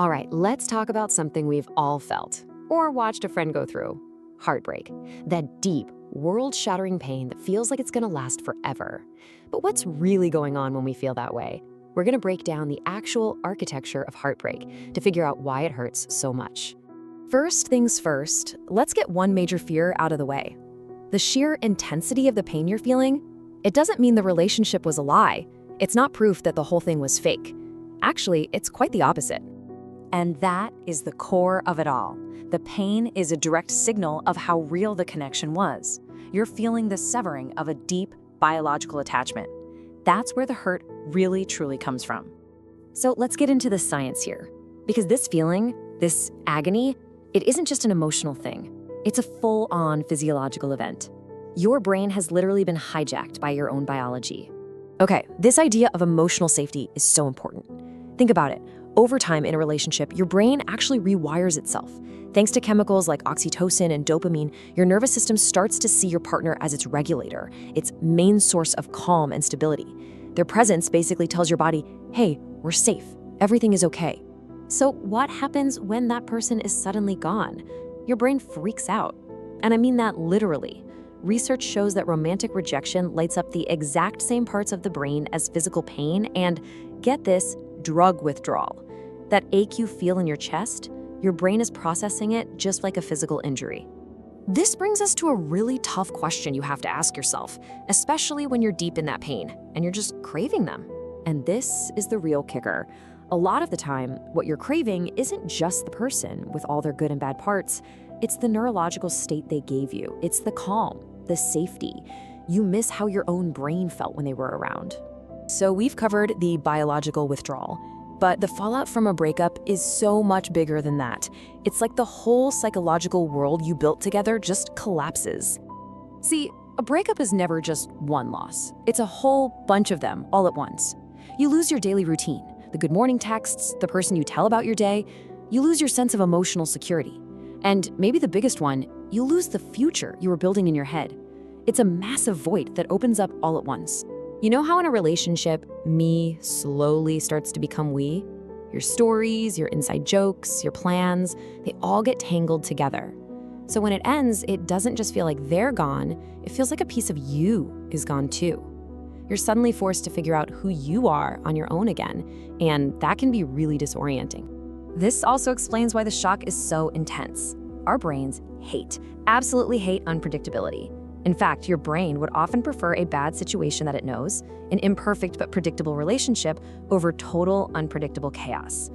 All right, let's talk about something we've all felt or watched a friend go through: heartbreak. That deep, world-shattering pain that feels like it's gonna last forever. But what's really going on when we feel that way? We're gonna break down the actual architecture of heartbreak to figure out why it hurts so much. First things first, let's get one major fear out of the way. The sheer intensity of the pain you're feeling, it doesn't mean the relationship was a lie. It's not proof that the whole thing was fake. Actually, it's quite the opposite. And that is the core of it all. The pain is a direct signal of how real the connection was. You're feeling the severing of a deep biological attachment. That's where the hurt really truly comes from. So let's get into the science here. Because this feeling, this agony, it isn't just an emotional thing. It's a full-on physiological event. Your brain has literally been hijacked by your own biology. Okay, this idea of emotional safety is so important. Think about it. Over time in a relationship, your brain actually rewires itself. Thanks to chemicals like oxytocin and dopamine, your nervous system starts to see your partner as its regulator, its main source of calm and stability. Their presence basically tells your body, hey, we're safe, everything is okay. So what happens when that person is suddenly gone? Your brain freaks out. And I mean that literally. Research shows that romantic rejection lights up the exact same parts of the brain as physical pain and, get this, drug withdrawal. That ache you feel in your chest, your brain is processing it just like a physical injury. This brings us to a really tough question you have to ask yourself, especially when you're deep in that pain and you're just craving them. And this is the real kicker. A lot of the time, what you're craving isn't just the person with all their good and bad parts. It's the neurological state they gave you. It's the calm, the safety. You miss how your own brain felt when they were around. So we've covered the biological withdrawal, but the fallout from a breakup is so much bigger than that. It's like the whole psychological world you built together just collapses. See, a breakup is never just one loss. It's a whole bunch of them all at once. You lose your daily routine, the good morning texts, the person you tell about your day. You lose your sense of emotional security. And maybe the biggest one, you lose the future you were building in your head. It's a massive void that opens up all at once. You know how in a relationship, me slowly starts to become we? Your stories, your inside jokes, your plans, they all get tangled together. So when it ends, it doesn't just feel like they're gone, it feels like a piece of you is gone too. You're suddenly forced to figure out who you are on your own again, and that can be really disorienting. This also explains why the shock is so intense. Our brains absolutely hate unpredictability. In fact, your brain would often prefer a bad situation that it knows, an imperfect but predictable relationship, over total unpredictable chaos.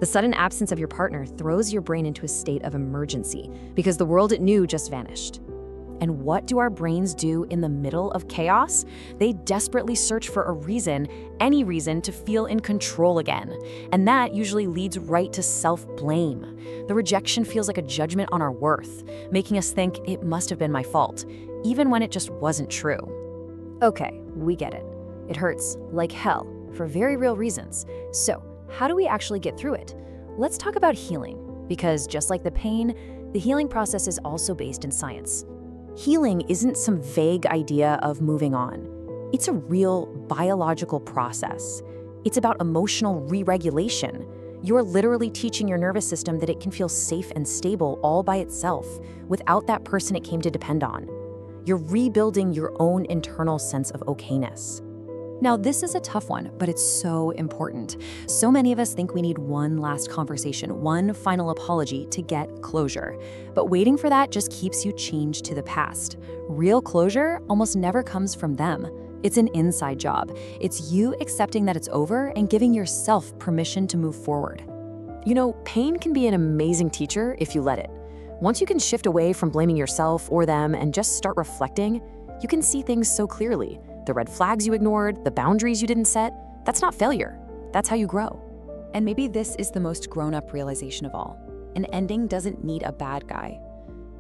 The sudden absence of your partner throws your brain into a state of emergency because the world it knew just vanished. And what do our brains do in the middle of chaos? They desperately search for a reason, any reason, to feel in control again. And that usually leads right to self-blame. The rejection feels like a judgment on our worth, making us think it must have been my fault, even when it just wasn't true. Okay, we get it. It hurts like hell for very real reasons. So, how do we actually get through it? Let's talk about healing, because just like the pain, the healing process is also based in science. Healing isn't some vague idea of moving on. It's a real biological process. It's about emotional re-regulation. You're literally teaching your nervous system that it can feel safe and stable all by itself, without that person it came to depend on. You're rebuilding your own internal sense of okayness. Now, this is a tough one, but it's so important. So many of us think we need one last conversation, one final apology to get closure. But waiting for that just keeps you chained to the past. Real closure almost never comes from them. It's an inside job. It's you accepting that it's over and giving yourself permission to move forward. You know, pain can be an amazing teacher if you let it. Once you can shift away from blaming yourself or them and just start reflecting, you can see things so clearly. The red flags you ignored, the boundaries you didn't set, that's not failure. That's how you grow. And maybe this is the most grown-up realization of all. An ending doesn't need a bad guy.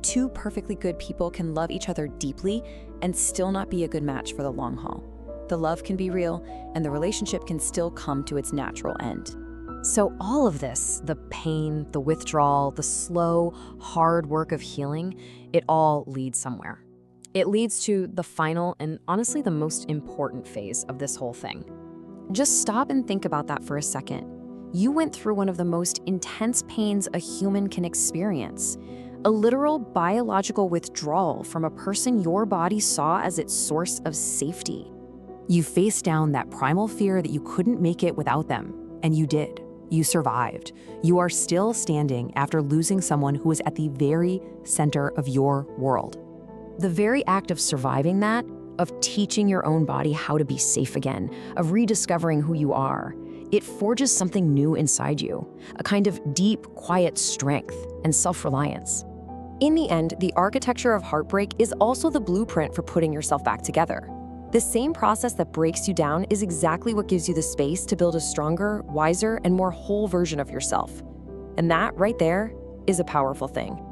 Two perfectly good people can love each other deeply and still not be a good match for the long haul. The love can be real, and the relationship can still come to its natural end. So all of this, the pain, the withdrawal, the slow, hard work of healing, it all leads somewhere. It leads to the final and honestly the most important phase of this whole thing. Just stop and think about that for a second. You went through one of the most intense pains a human can experience, a literal biological withdrawal from a person your body saw as its source of safety. You faced down that primal fear that you couldn't make it without them, and you did. You survived. You are still standing after losing someone who was at the very center of your world. The very act of surviving that, of teaching your own body how to be safe again, of rediscovering who you are, it forges something new inside you, a kind of deep, quiet strength and self-reliance. In the end, the architecture of heartbreak is also the blueprint for putting yourself back together. The same process that breaks you down is exactly what gives you the space to build a stronger, wiser, and more whole version of yourself. And that, right there, is a powerful thing.